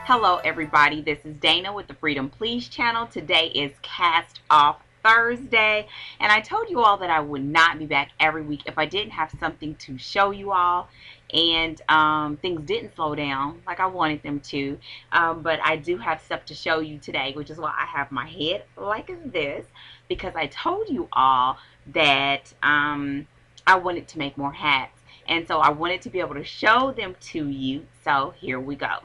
Hello everybody, this is Dana with the Freedom Please channel. Today is Cast Off Thursday, and I told you all that I would not be back every week if I didn't have something to show you all, and things didn't slow down like I wanted them to, but I do have stuff to show you today, which is why I have my head like this, because I told you all that I wanted to make more hats, and so I wanted to be able to show them to you, so here we go.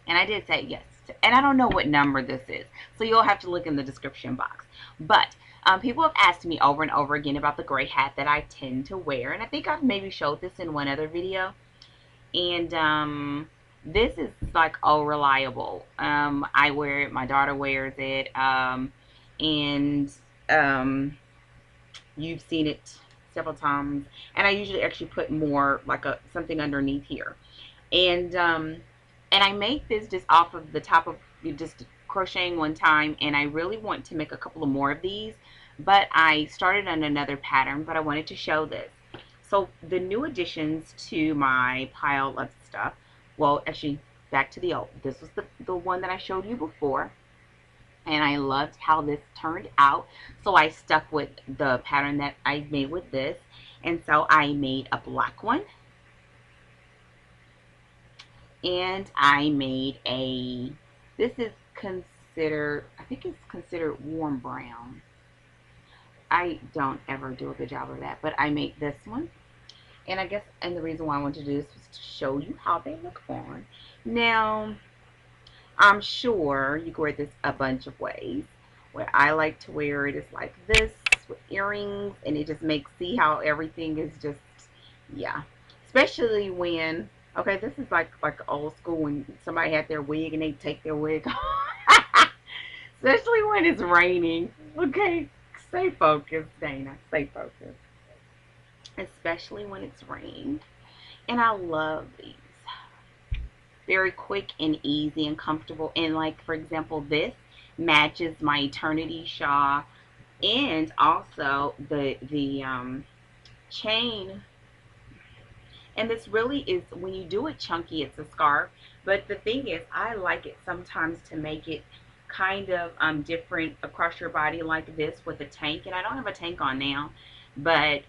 And I did say yes. And I don't know what number this is, so you'll have to look in the description box. But people have asked me over and over again about the gray hat that I tend to wear. And I think I've maybe showed this in one other video. And this is like, oh, reliable. I wear it. My daughter wears it. And you've seen it several times. And I usually actually put more, like something underneath here. And I make this just off of the top of just crocheting one time, and I really want to make a couple of more of these, but I started on another pattern, but I wanted to show this. So the new additions to my pile of stuff, well, actually back to the old, this was the one that I showed you before, and I loved how this turned out, so I stuck with the pattern that I made with this, and so I made a black one. And I made this is considered, I think it's considered warm brown. I don't ever do a good job of that, but I made this one. And I guess, and the reason why I wanted to do this was to show you how they look on. Now, I'm sure you can wear this a bunch of ways. Where I like to wear it is like this, with earrings, and it just makes, see how everything is just, yeah. Especially when, okay, this is like old school when somebody had their wig and they take their wig off. Especially when it's raining. Okay, stay focused, Dana. Stay focused. Especially when it's raining. And I love these. Very quick and easy and comfortable. And like, for example, this matches my Eternity shawl. And also the chain. And this really is, when you do it chunky, it's a scarf. But the thing is, I like it sometimes to make it kind of different across your body like this with a tank. And I don't have a tank on now. But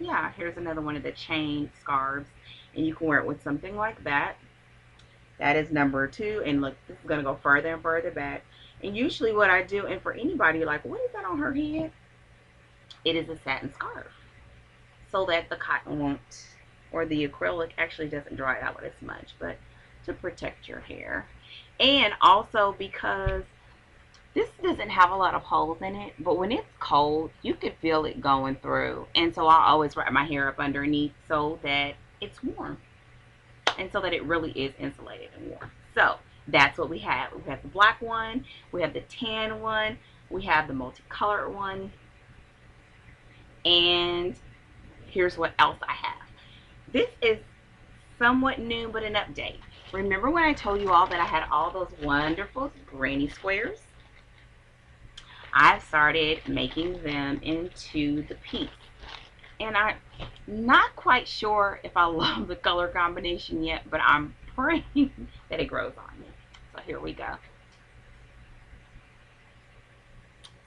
yeah, here's another one of the chain scarves. And you can wear it with something like that. That is number 2. And look, this is going to go further and further back. And usually what I do, and for anybody like, what is that on her head? It is a satin scarf. So that the cotton won't, or the acrylic actually doesn't dry out as much, but to protect your hair. And also because this doesn't have a lot of holes in it, but when it's cold, you can feel it going through. And so I always wrap my hair up underneath so that it's warm. And so that it really is insulated and warm. So that's what we have. We have the black one, we have the tan one, we have the multicolored one, and here's what else I have. This is somewhat new, but an update. Remember when I told you all that I had all those wonderful granny squares? I've started making them into the pink. And I'm not quite sure if I love the color combination yet, but I'm praying that it grows on me. So here we go.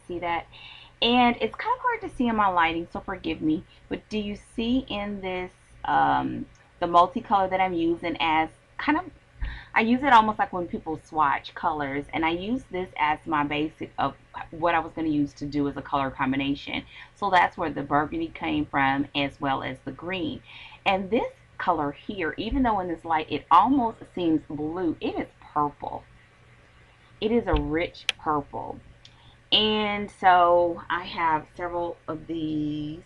See that? And it's kind of hard to see in my lighting, so forgive me. But do you see in this, the multicolor that I'm using as kind of, I use it almost like when people swatch colors. And I use this as my basic of what I was going to use to do as a color combination. So that's where the burgundy came from, as well as the green. And this color here, even though in this light it almost seems blue, it is purple. It is a rich purple. And so I have several of these,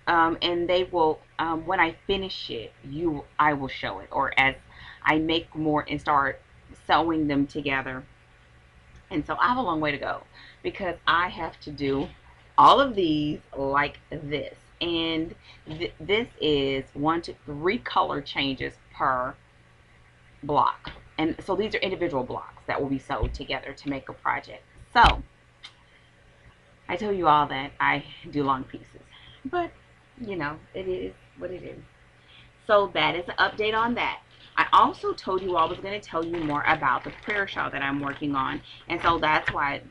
and they will, when I finish it, I will show it, or as I make more and start sewing them together. And so I have a long way to go, because I have to do all of these like this. And this is 1 to 3 color changes per block. And so these are individual blocks that will be sewed together to make a project. So, I tell you all that I do long pieces, but you know, it is what it is. So that is an update on that. I also told you I was going to tell you more about the prayer shawl that I'm working on. And so that's why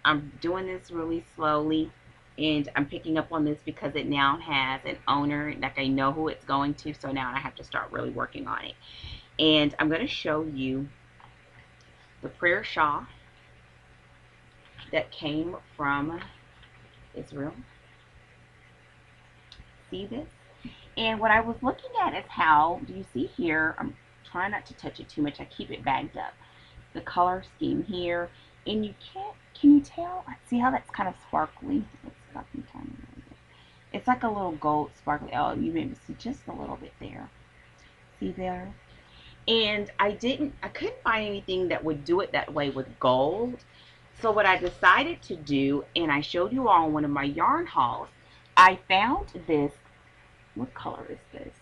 I'm doing this really slowly. And I'm picking up on this because it now has an owner. Like, I know who it's going to. So now I have to start really working on it. And I'm going to show you the prayer shawl that came from Israel. See this? And what I was looking at is how, do you see here, I'm trying not to touch it too much. I keep it bagged up. The color scheme here. And you can't, can you tell? See how that's kind of sparkly? Let's stop and turn it a little bit. It's like a little gold sparkly. Oh, you maybe see just a little bit there. See there? And I couldn't find anything that would do it that way with gold. So what I decided to do, and I showed you all in one of my yarn hauls, I found this. What color is this?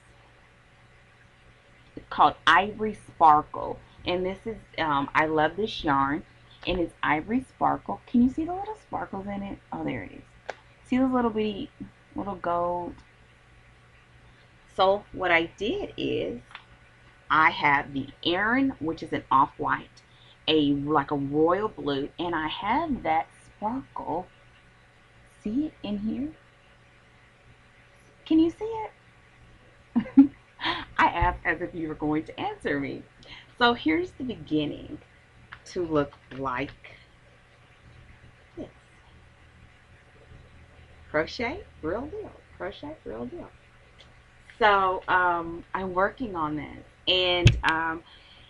It's called Ivory Sparkle. And this is, I love this yarn. And it's Ivory Sparkle. Can you see the little sparkles in it? Oh, there it is. See those little bitty, little gold? So what I did is, I have the Aran, which is an off-white, like a royal blue, and I have that sparkle. See it in here? Can you see it? I asked as if you were going to answer me. So here's the beginning to look like this. Crochet, real deal. Crochet, real deal. So I'm working on this, and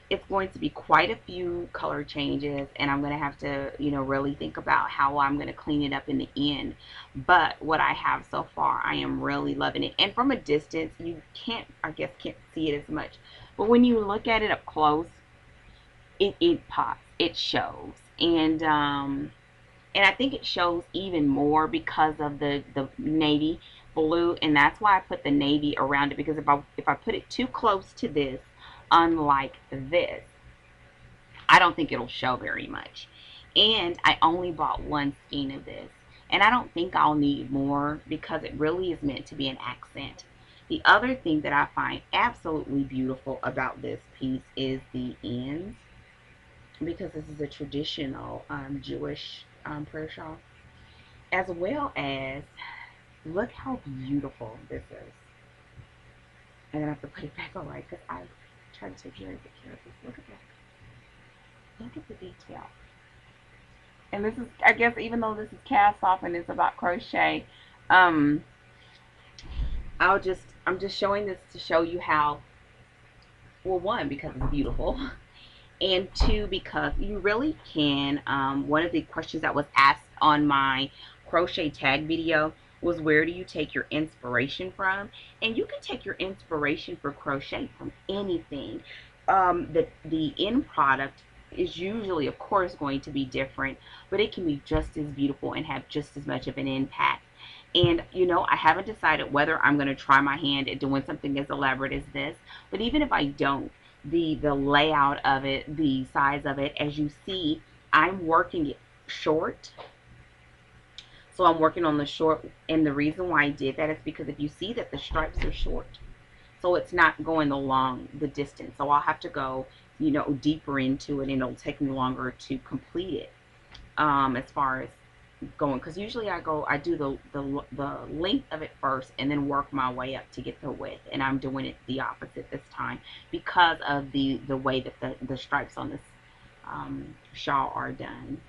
it's going to be quite a few color changes, and I'm going to have to, really think about how I'm going to clean it up in the end. But what I have so far, I am really loving it. And from a distance, you can't see it as much. But when you look at it up close, it pops, it shows. And I think it shows even more because of the navy blue, and that's why I put the navy around it, because if I put it too close to this, unlike this, I don't think it'll show very much. And I only bought one skein of this, and I don't think I'll need more because it really is meant to be an accent. The other thing that I find absolutely beautiful about this piece is the ends, because this is a traditional Jewish prayer shawl, as well as, look how beautiful this is. And then I have to put it back on right because I try to take very good care of this. Look at that. Look at the detail. And this is, I guess, even though this is cast off and it's about crochet, I'm just showing this to show you how, well, one, because it's beautiful, and two, because you really can, one of the questions that was asked on my crochet tag video was, where do you take your inspiration from? And you can take your inspiration for crochet from anything. The end product is usually, of course, going to be different, but it can be just as beautiful and have just as much of an impact. And, I haven't decided whether I'm going to try my hand at doing something as elaborate as this, but even if I don't, the layout of it, the size of it, as you see, I'm working it short. So I'm working on the short, and the reason why I did that is because if you see that the stripes are short, so it's not going the distance. So I'll have to go, deeper into it, and it'll take me longer to complete it, as far as going, because usually I do the length of it first and then work my way up to get the width, and I'm doing it the opposite this time because of the way that the stripes on this shawl are done.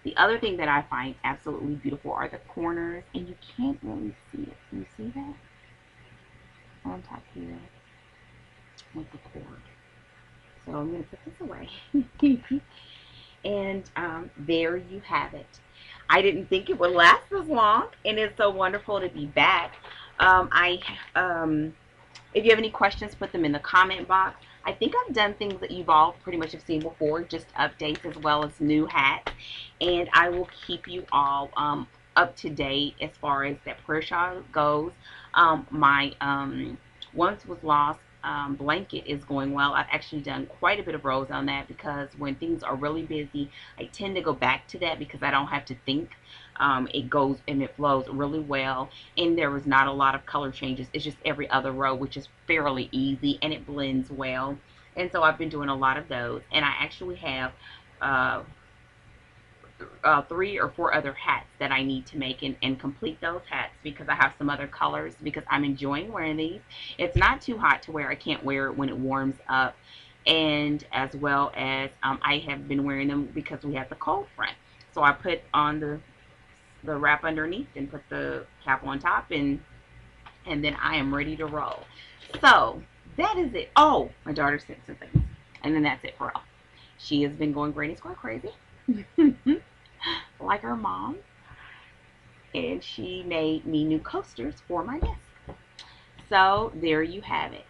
The other thing that I find absolutely beautiful are the corners, and you can't really see it. Can you see that? On top here with the cord. So I'm going to put this away. And there you have it. I didn't think it would last this long, and it's so wonderful to be back. If you have any questions, put them in the comment box. I think I've done things that you've all pretty much have seen before, just updates as well as new hats. And I will keep you all up to date as far as that prayer shawl goes. My Once Was Lost blanket is going well. I've actually done quite a bit of rows on that because when things are really busy, I tend to go back to that because I don't have to think. It goes and it flows really well, and there was not a lot of color changes. It's just every other row, which is fairly easy, and it blends well. And so I've been doing a lot of those. And I actually have uh, 3 or 4 other hats that I need to make and complete those hats because I have some other colors because I'm enjoying wearing these. It's not too hot to wear. I can't wear it when it warms up. And as well as I have been wearing them because we have the cold front. So I put on the wrap underneath and put the cap on top, and then I am ready to roll. So that is it. Oh, my daughter sent some things. And then that's it for all. She has been going granny square crazy. Like her mom. And she made me new coasters for my desk. So there you have it.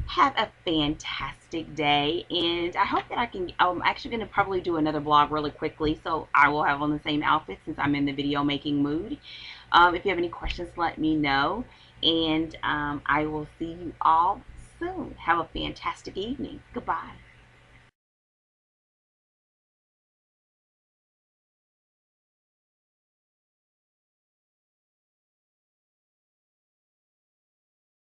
Have a fantastic day, and I hope that I'm actually going to probably do another vlog really quickly, so I will have on the same outfit since I'm in the video making mood. If you have any questions, let me know, and I will see you all soon. Have a fantastic evening. Goodbye.